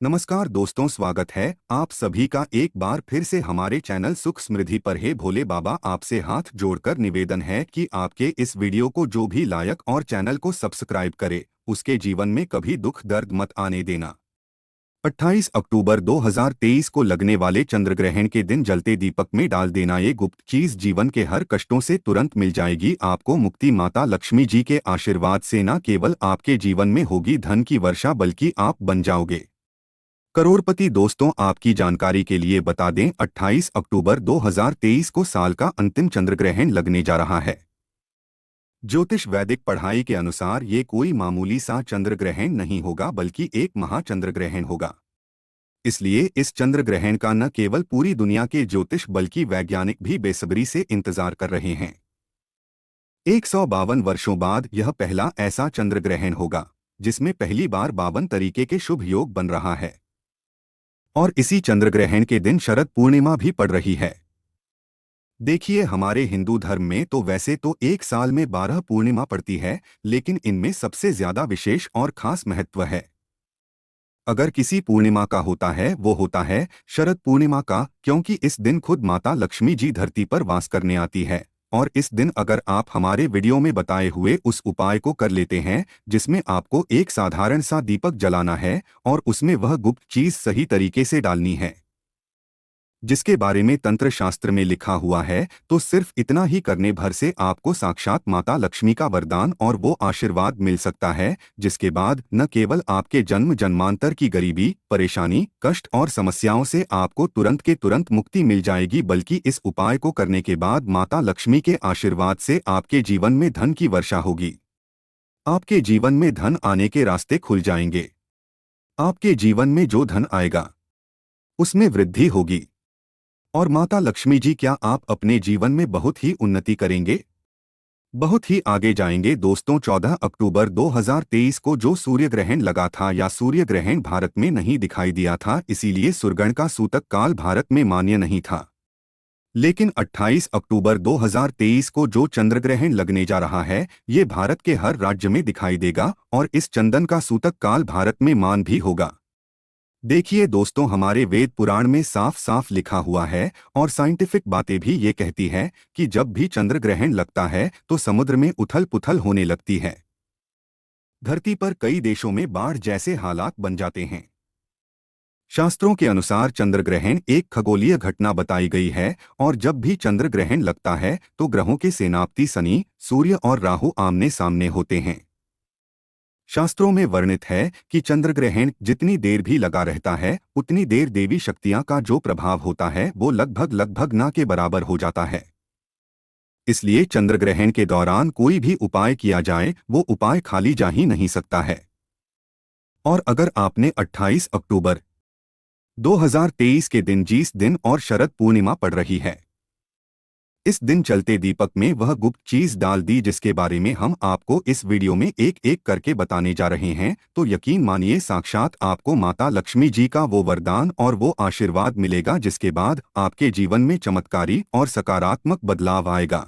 नमस्कार दोस्तों, स्वागत है आप सभी का एक बार फिर से हमारे चैनल सुख समृद्धि पर। हे भोले बाबा, आपसे हाथ जोड़कर निवेदन है कि आपके इस वीडियो को जो भी लायक और चैनल को सब्सक्राइब करे, उसके जीवन में कभी दुख दर्द मत आने देना। 28 अक्टूबर 2023 को लगने वाले चंद्रग्रहण के दिन जलते दीपक में डाल देना ये गुप्त चीज जीवन के हर कष्टों से तुरंत मिल जाएगी। आपको मुक्ति माता लक्ष्मी जी के आशीर्वाद से न केवल आपके जीवन में होगी धन की वर्षा, बल्कि आप बन जाओगे करोड़पति। दोस्तों, आपकी जानकारी के लिए बता दें, 28 अक्टूबर 2023 को साल का अंतिम चंद्रग्रहण लगने जा रहा है। ज्योतिष वैदिक पढ़ाई के अनुसार ये कोई मामूली सा चंद्रग्रहण नहीं होगा, बल्कि एक महाचंद्रग्रहण होगा। इसलिए इस चंद्रग्रहण का न केवल पूरी दुनिया के ज्योतिष बल्कि वैज्ञानिक भी बेसब्री से इंतजार कर रहे हैं। 152 वर्षों बाद यह पहला ऐसा चंद्रग्रहण होगा जिसमें पहली बार 52 तरीके के शुभ योग बन रहा है। और इसी चंद्रग्रहण के दिन शरद पूर्णिमा भी पड़ रही है। देखिए, हमारे हिंदू धर्म में तो वैसे तो एक साल में 12 पूर्णिमा पड़ती है, लेकिन इनमें सबसे ज्यादा विशेष और खास महत्व है। अगर किसी पूर्णिमा का होता है वो होता है शरद पूर्णिमा का, क्योंकि इस दिन खुद माता लक्ष्मी जी धरती पर वास करने आती है। और इस दिन अगर आप हमारे वीडियो में बताए हुए उस उपाय को कर लेते हैं, जिसमें आपको एक साधारण सा दीपक जलाना है और उसमें वह गुप्त चीज सही तरीके से डालनी है जिसके बारे में तंत्र शास्त्र में लिखा हुआ है, तो सिर्फ इतना ही करने भर से आपको साक्षात माता लक्ष्मी का वरदान और वो आशीर्वाद मिल सकता है, जिसके बाद न केवल आपके जन्म जन्मांतर की गरीबी, परेशानी, कष्ट और समस्याओं से आपको तुरंत के तुरंत मुक्ति मिल जाएगी, बल्कि इस उपाय को करने के बाद माता लक्ष्मी के आशीर्वाद से आपके जीवन में धन की वर्षा होगी। आपके जीवन में धन आने के रास्ते खुल जाएंगे। आपके जीवन में जो धन आएगा उसमें वृद्धि होगी। और माता लक्ष्मी जी, क्या आप अपने जीवन में बहुत ही उन्नति करेंगे, बहुत ही आगे जाएंगे। दोस्तों, 14 अक्टूबर 2023 को जो सूर्य ग्रहण लगा था या सूर्य ग्रहण भारत में नहीं दिखाई दिया था, इसीलिए सूर्यग्रहण का सूतक काल भारत में मान्य नहीं था। लेकिन 28 अक्टूबर 2023 को जो चंद्रग्रहण लगने जा रहा है, ये भारत के हर राज्य में दिखाई देगा और इस चंदन का सूतक काल भारत में मान भी होगा। देखिए दोस्तों, हमारे वेद पुराण में साफ साफ लिखा हुआ है और साइंटिफिक बातें भी ये कहती है कि जब भी चंद्र ग्रहण लगता है तो समुद्र में उथल पुथल होने लगती है। धरती पर कई देशों में बाढ़ जैसे हालात बन जाते हैं। शास्त्रों के अनुसार चंद्र ग्रहण एक खगोलीय घटना बताई गई है और जब भी चंद्र ग्रहण लगता है तो ग्रहों के सेनापति शनि, सूर्य और राहु आमने सामने होते हैं। शास्त्रों में वर्णित है कि चंद्रग्रहण जितनी देर भी लगा रहता है, उतनी देर देवी शक्तियां का जो प्रभाव होता है वो लगभग ना के बराबर हो जाता है। इसलिए चंद्रग्रहण के दौरान कोई भी उपाय किया जाए, वो उपाय खाली जा ही नहीं सकता है। और अगर आपने 28 अक्टूबर 2023 के दिन जिस दिन और शरद पूर्णिमा पड़ रही है, इस दिन चलते दीपक में वह गुप्त चीज डाल दी जिसके बारे में हम आपको इस वीडियो में एक एक करके बताने जा रहे हैं, तो यकीन मानिए साक्षात आपको माता लक्ष्मी जी का वो वरदान और वो आशीर्वाद मिलेगा, जिसके बाद आपके जीवन में चमत्कारी और सकारात्मक बदलाव आएगा।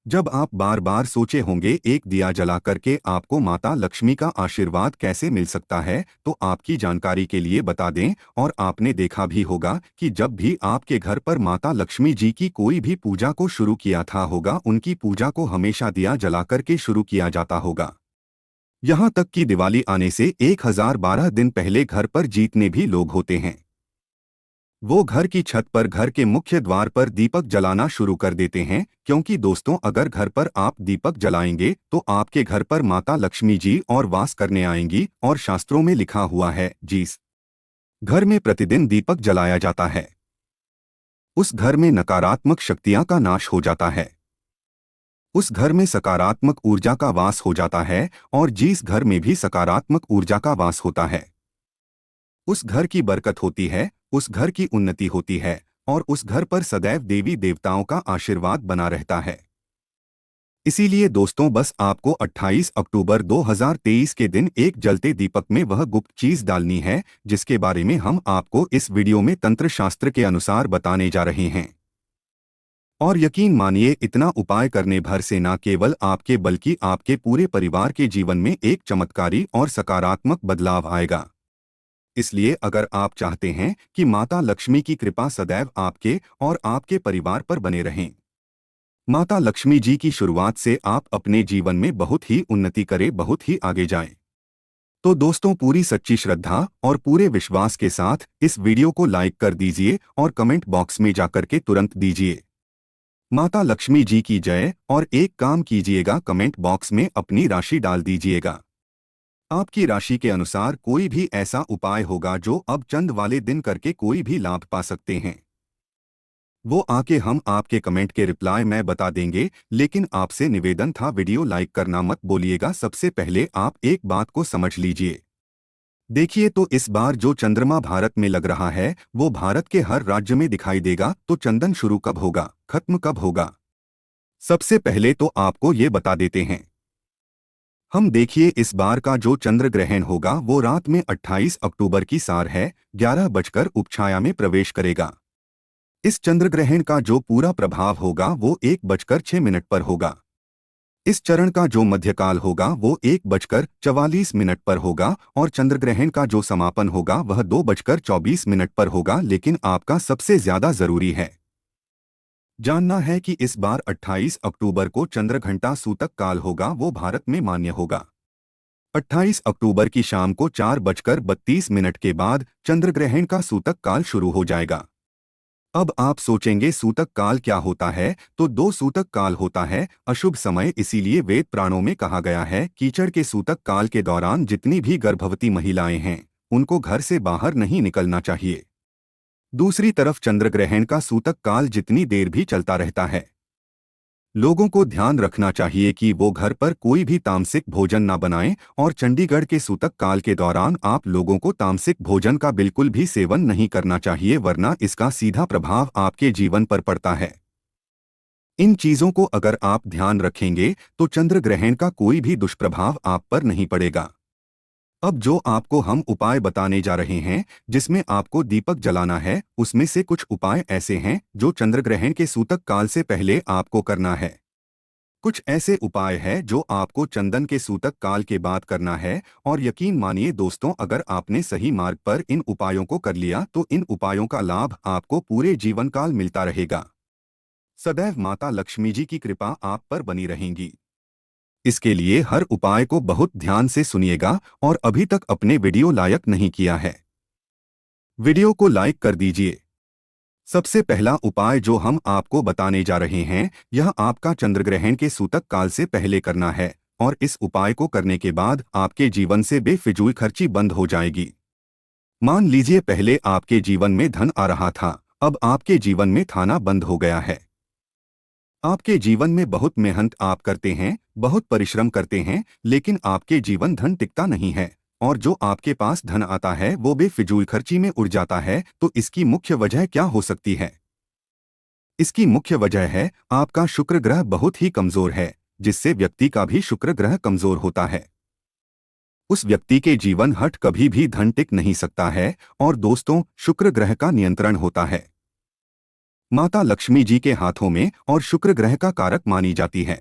जब आप बार बार सोचे होंगे एक दिया जला करके आपको माता लक्ष्मी का आशीर्वाद कैसे मिल सकता है, तो आपकी जानकारी के लिए बता दें, और आपने देखा भी होगा कि जब भी आपके घर पर माता लक्ष्मी जी की कोई भी पूजा को शुरू किया था होगा, उनकी पूजा को हमेशा दिया जला करके शुरू किया जाता होगा। यहाँ तक कि दिवाली आने से 1012 दिन पहले घर पर जीतने भी लोग होते हैं। वो घर की छत पर घर के मुख्य द्वार पर दीपक जलाना शुरू कर देते हैं, क्योंकि दोस्तों अगर घर पर आप दीपक जलाएंगे तो आपके घर पर माता लक्ष्मी जी और वास करने आएंगी। और शास्त्रों में लिखा हुआ है, जिस घर में प्रतिदिन दीपक जलाया जाता है उस घर में नकारात्मक शक्तियां का नाश हो जाता है, उस घर में सकारात्मक ऊर्जा का वास हो जाता है, और जिस घर में भी सकारात्मक ऊर्जा का वास होता है उस घर की बरकत होती है, उस घर की उन्नति होती है और उस घर पर सदैव देवी देवताओं का आशीर्वाद बना रहता है। इसीलिए दोस्तों, बस आपको 28 अक्टूबर 2023 के दिन एक जलते दीपक में वह गुप्त चीज डालनी है, जिसके बारे में हम आपको इस वीडियो में तंत्र शास्त्र के अनुसार बताने जा रहे हैं। और यकीन मानिए, इतना उपाय करने भर से न केवल आपके बल्कि आपके पूरे परिवार के जीवन में एक चमत्कारी और सकारात्मक बदलाव आएगा। इसलिए अगर आप चाहते हैं कि माता लक्ष्मी की कृपा सदैव आपके और आपके परिवार पर बने रहें, माता लक्ष्मी जी की शुरुआत से आप अपने जीवन में बहुत ही उन्नति करें, बहुत ही आगे जाएं, तो दोस्तों पूरी सच्ची श्रद्धा और पूरे विश्वास के साथ इस वीडियो को लाइक कर दीजिए और कमेंट बॉक्स में जाकर के तुरंत दीजिए माता लक्ष्मी जी की जय। और एक काम कीजिएगा, कमेंट बॉक्स में अपनी राशि डाल दीजिएगा। आपकी राशि के अनुसार कोई भी ऐसा उपाय होगा जो अब चंद वाले दिन करके कोई भी लाभ पा सकते हैं, वो आके हम आपके कमेंट के रिप्लाई में बता देंगे। लेकिन आपसे निवेदन था, वीडियो लाइक करना मत बोलिएगा। सबसे पहले आप एक बात को समझ लीजिए। देखिए, तो इस बार जो चंद्रमा भारत में लग रहा है वो भारत के हर राज्य में दिखाई देगा। तो चंदन शुरू कब होगा, खत्म कब होगा, सबसे पहले तो आपको ये बता देते हैं हम। देखिए, इस बार का जो चंद्र ग्रहण होगा वो रात में 28 अक्टूबर की सार है 11 बजकर उपछाया में प्रवेश करेगा। इस चंद्र ग्रहण का जो पूरा प्रभाव होगा वो 1 बजकर 6 मिनट पर होगा। इस चरण का जो मध्यकाल होगा वो 1 बजकर 44 मिनट पर होगा और चंद्र ग्रहण का जो समापन होगा वह 2 बजकर 24 मिनट पर होगा। लेकिन आपका सबसे ज्यादा जरूरी है जानना है कि इस बार 28 अक्टूबर को चंद्र घंटा सूतक काल होगा, वो भारत में मान्य होगा। 28 अक्टूबर की शाम को 4 बजकर 32 मिनट के बाद चंद्र ग्रहण का सूतक काल शुरू हो जाएगा। अब आप सोचेंगे सूतक काल क्या होता है, तो दो सूतक काल होता है अशुभ समय। इसीलिए वेद पुराणों में कहा गया है कीचड़ के सूतक काल के दौरान जितनी भी गर्भवती महिलाएं हैं उनको घर से बाहर नहीं निकलना चाहिए। दूसरी तरफ चंद्र ग्रहण का सूतक काल जितनी देर भी चलता रहता है, लोगों को ध्यान रखना चाहिए कि वो घर पर कोई भी तामसिक भोजन ना बनाएं। और चंडीगढ़ के सूतक काल के दौरान आप लोगों को तामसिक भोजन का बिल्कुल भी सेवन नहीं करना चाहिए, वरना इसका सीधा प्रभाव आपके जीवन पर पड़ता है। इन चीजों को अगर आप ध्यान रखेंगे तो चंद्र ग्रहण का कोई भी दुष्प्रभाव आप पर नहीं पड़ेगा। अब जो आपको हम उपाय बताने जा रहे हैं जिसमें आपको दीपक जलाना है, उसमें से कुछ उपाय ऐसे हैं जो चंद्र ग्रहण के सूतक काल से पहले आपको करना है। कुछ ऐसे उपाय हैं जो आपको चंदन के सूतक काल के बाद करना है। और यकीन मानिए दोस्तों, अगर आपने सही मार्ग पर इन उपायों को कर लिया तो इन उपायों का लाभ आपको पूरे जीवन काल मिलता रहेगा। सदैव माता लक्ष्मी जी की कृपा आप पर बनी रहेगी। इसके लिए हर उपाय को बहुत ध्यान से सुनिएगा और अभी तक अपने वीडियो लाइक नहीं किया है, वीडियो को लाइक कर दीजिए। सबसे पहला उपाय जो हम आपको बताने जा रहे हैं यह आपका चंद्रग्रहण के सूतक काल से पहले करना है। और इस उपाय को करने के बाद आपके जीवन से बेफिजूल खर्ची बंद हो जाएगी। मान लीजिए पहले आपके जीवन में धन आ रहा था, अब आपके जीवन में खाना बंद हो गया है। आपके जीवन में बहुत मेहनत आप करते हैं, बहुत परिश्रम करते हैं, लेकिन आपके जीवन धन टिकता नहीं है और जो आपके पास धन आता है वो बेफिजूल खर्ची में उड़ जाता है। तो इसकी मुख्य वजह क्या हो सकती है? इसकी मुख्य वजह है आपका शुक्र ग्रह बहुत ही कमजोर है, जिससे व्यक्ति का भी शुक्र ग्रह कमजोर होता है। उस व्यक्ति के जीवन हट कभी भी धन टिक नहीं सकता है। और दोस्तों, शुक्र ग्रह का नियंत्रण होता है माता लक्ष्मी जी के हाथों में और शुक्र ग्रह का कारक मानी जाती है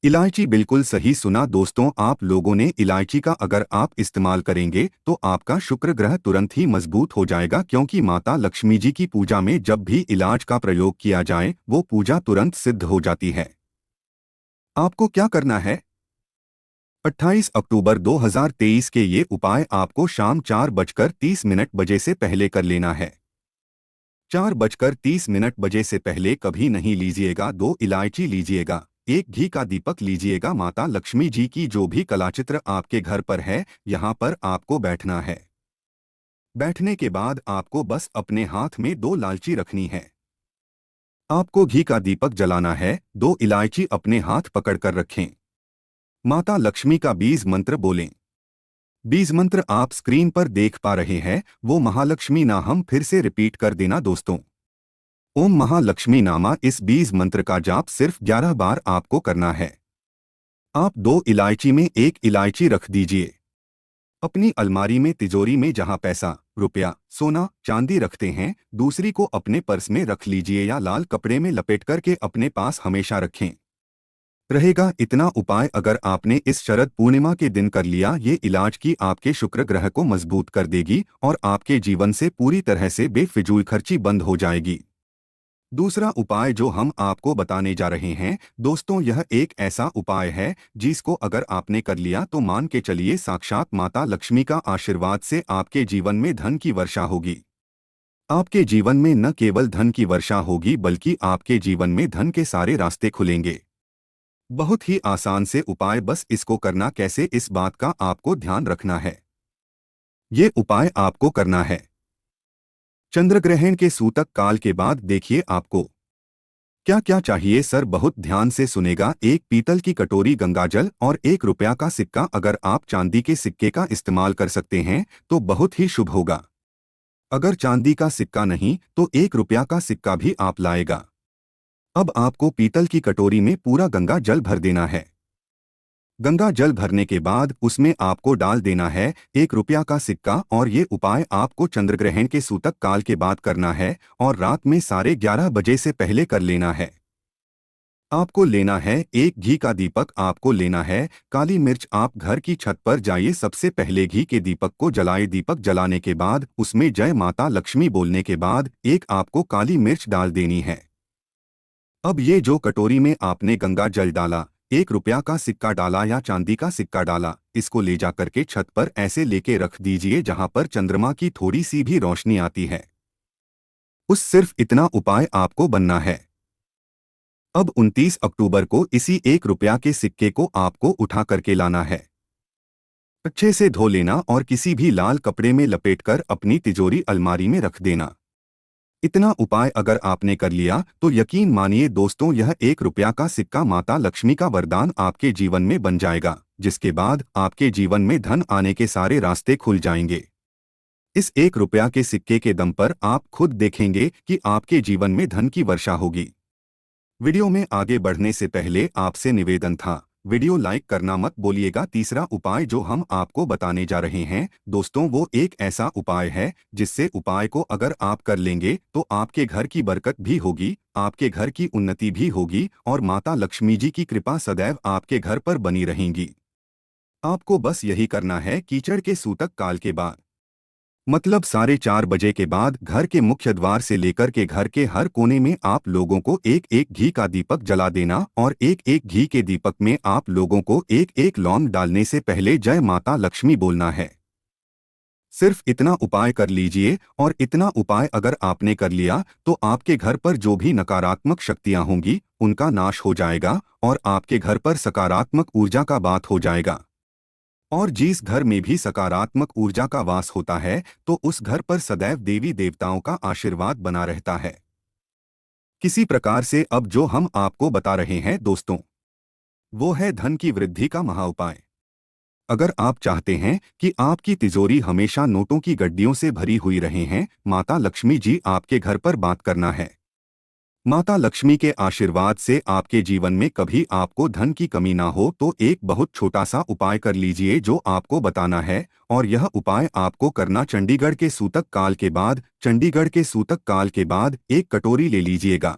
इलायची। बिल्कुल सही सुना दोस्तों, आप लोगों ने इलायची का अगर आप इस्तेमाल करेंगे तो आपका शुक्र ग्रह तुरंत ही मजबूत हो जाएगा। क्योंकि माता लक्ष्मी जी की पूजा में जब भी इलाज का प्रयोग किया जाए वो पूजा तुरंत सिद्ध हो जाती है। आपको क्या करना है? 28 अक्टूबर 2023 के ये उपाय आपको शाम 4 बजकर 30 मिनट बजे से पहले कर लेना है। 4 बजकर 30 मिनट बजे से पहले कभी नहीं लीजिएगा। 2 इलायची लीजिएगा, एक घी का दीपक लीजिएगा। माता लक्ष्मी जी की जो भी कलाचित्र आपके घर पर है यहाँ पर आपको बैठना है। बैठने के बाद आपको बस अपने हाथ में 2 लालची रखनी है। आपको घी का दीपक जलाना है, 2 इलायची अपने हाथ पकड़कर रखें। माता लक्ष्मी का बीज मंत्र बोलें। बीज मंत्र आप स्क्रीन पर देख पा रहे हैं, वो महालक्ष्मी ना हम फिर से रिपीट कर देना दोस्तों। ओम महालक्ष्मी नामा इस बीज मंत्र का जाप सिर्फ 11 बार आपको करना है। आप 2 इलायची में 1 इलायची रख दीजिए। अपनी अलमारी में, तिजोरी में जहां पैसा, रुपया, सोना, चांदी रखते हैं, दूसरी को अपने पर्स में रख लीजिए या लाल कपड़े में लपेट करके अपने पास हमेशा रखें। रहेगा। इतना उपाय अगर आपने इस शरद पूर्णिमा के दिन कर लिया, ये इलाज की आपके शुक्र ग्रह को मजबूत कर देगी और आपके जीवन से पूरी तरह से बेफिजूल खर्ची बंद हो जाएगी। दूसरा उपाय जो हम आपको बताने जा रहे हैं दोस्तों, यह एक ऐसा उपाय है जिसको अगर आपने कर लिया तो मान के चलिए साक्षात माता लक्ष्मी का आशीर्वाद से आपके जीवन में धन की वर्षा होगी। आपके जीवन में न केवल धन की वर्षा होगी बल्कि आपके जीवन में धन के सारे रास्ते खुलेंगे। बहुत ही आसान से उपाय, बस इसको करना कैसे इस बात का आपको ध्यान रखना है। ये उपाय आपको करना है चंद्रग्रहण के सूतक काल के बाद। देखिए आपको क्या क्या चाहिए सर, बहुत ध्यान से सुनेगा। एक पीतल की कटोरी गंगाजल और ₹1 का सिक्का। अगर आप चांदी के सिक्के का इस्तेमाल कर सकते हैं तो बहुत ही शुभ होगा। अगर चांदी का सिक्का नहीं तो ₹1 का सिक्का भी आप लाएगा। अब आपको पीतल की कटोरी में पूरा गंगा जल भर देना है। गंगा जल भरने के बाद उसमें आपको डाल देना है ₹1 का सिक्का। और ये उपाय आपको चंद्रग्रहण के सूतक काल के बाद करना है और रात में 11:30 से पहले कर लेना है। आपको लेना है एक घी का दीपक, आपको लेना है काली मिर्च। आप घर की छत पर जाइए, सबसे पहले घी के दीपक को जलाए। दीपक जलाने के बाद उसमें जय माता लक्ष्मी बोलने के बाद एक आपको काली मिर्च डाल देनी है। अब ये जो कटोरी में आपने गंगा जल डाला, ₹1 का सिक्का डाला या चांदी का सिक्का डाला, इसको ले जा करके छत पर ऐसे लेके रख दीजिए जहां पर चंद्रमा की थोड़ी सी भी रोशनी आती है। उस सिर्फ इतना उपाय आपको बनना है। अब 29 अक्टूबर को इसी ₹1 के सिक्के को आपको उठा करके लाना है। अच्छे से धो लेना और किसी भी लाल कपड़े में लपेटकर अपनी तिजोरी अलमारी में रख देना। इतना उपाय अगर आपने कर लिया तो यकीन मानिए दोस्तों, यह ₹1 का सिक्का माता लक्ष्मी का वरदान आपके जीवन में बन जाएगा, जिसके बाद आपके जीवन में धन आने के सारे रास्ते खुल जाएंगे। इस ₹1 के सिक्के के दम पर आप खुद देखेंगे कि आपके जीवन में धन की वर्षा होगी। वीडियो में आगे बढ़ने से पहले आपसे निवेदन था, वीडियो लाइक करना मत भूलिएगा। तीसरा उपाय जो हम आपको बताने जा रहे हैं दोस्तों, वो एक ऐसा उपाय है जिससे उपाय को अगर आप कर लेंगे तो आपके घर की बरकत भी होगी, आपके घर की उन्नति भी होगी और माता लक्ष्मी जी की कृपा सदैव आपके घर पर बनी रहेंगी। आपको बस यही करना है, कीचड़ के सूतक काल के बाद मतलब 4:30 के बाद घर के मुख्य द्वार से लेकर के घर के हर कोने में आप लोगों को एक एक घी का दीपक जला देना और एक एक घी के दीपक में आप लोगों को एक एक लौंग डालने से पहले जय माता लक्ष्मी बोलना है। सिर्फ इतना उपाय कर लीजिए और इतना उपाय अगर आपने कर लिया तो आपके घर पर जो भी नकारात्मक शक्तियां होंगी उनका नाश हो जाएगा और आपके घर पर सकारात्मक ऊर्जा का बात हो जाएगा। और जिस घर में भी सकारात्मक ऊर्जा का वास होता है तो उस घर पर सदैव देवी देवताओं का आशीर्वाद बना रहता है। किसी प्रकार से अब जो हम आपको बता रहे हैं दोस्तों, वो है धन की वृद्धि का महाउपाय। अगर आप चाहते हैं कि आपकी तिजोरी हमेशा नोटों की गड्डियों से भरी हुई रहे हैं, माता लक्ष्मी जी आपके घर पर बात करना है। माता लक्ष्मी के आशीर्वाद से आपके जीवन में कभी आपको धन की कमी ना हो तो एक बहुत छोटा सा उपाय कर लीजिए जो आपको बताना है। और यह उपाय आपको करना चंडीगढ़ के सूतक काल के बाद। चंडीगढ़ के सूतक काल के बाद एक कटोरी ले लीजिएगा।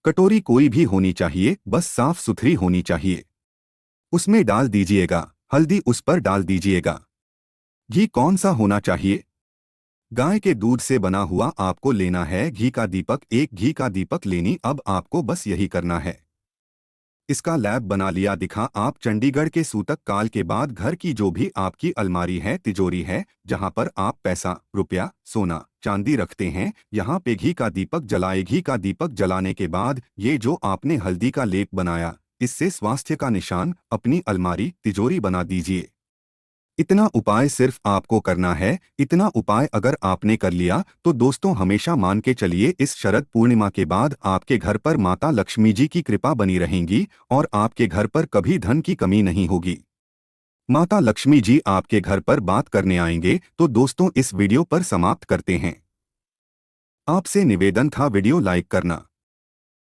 कटोरी कोई भी होनी चाहिए, बस साफ सुथरी होनी चाहिए। उसमें डाल दीजिएगा हल्दी, उस पर डाल दीजिएगा घी। कौन सा होना चाहिए? गाय के दूध से बना हुआ आपको लेना है घी का दीपक, एक घी का दीपक लेनी। अब आपको बस यही करना है। इसका लैब बना लिया दिखा। आप चंडीगढ़ के सूतक काल के बाद घर की जो भी आपकी अलमारी है, तिजोरी है, जहां पर आप पैसा, रुपया, सोना, चांदी रखते हैं, यहां पे घी का दीपक जलाए। घी का दीपक जलाने के बाद ये जो आपने हल्दी का लेप बनाया, इससे स्वास्थ्य का निशान अपनी अलमारी, तिजोरी बना दीजिए। इतना उपाय सिर्फ आपको करना है। इतना उपाय अगर आपने कर लिया तो दोस्तों हमेशा मान के चलिए इस शरद पूर्णिमा के बाद आपके घर पर माता लक्ष्मी जी की कृपा बनी रहेंगी और आपके घर पर कभी धन की कमी नहीं होगी। माता लक्ष्मी जी आपके घर पर बात करने आएंगे। तो दोस्तों इस वीडियो पर समाप्त करते हैं। आपसे निवेदन था वीडियो लाइक करना।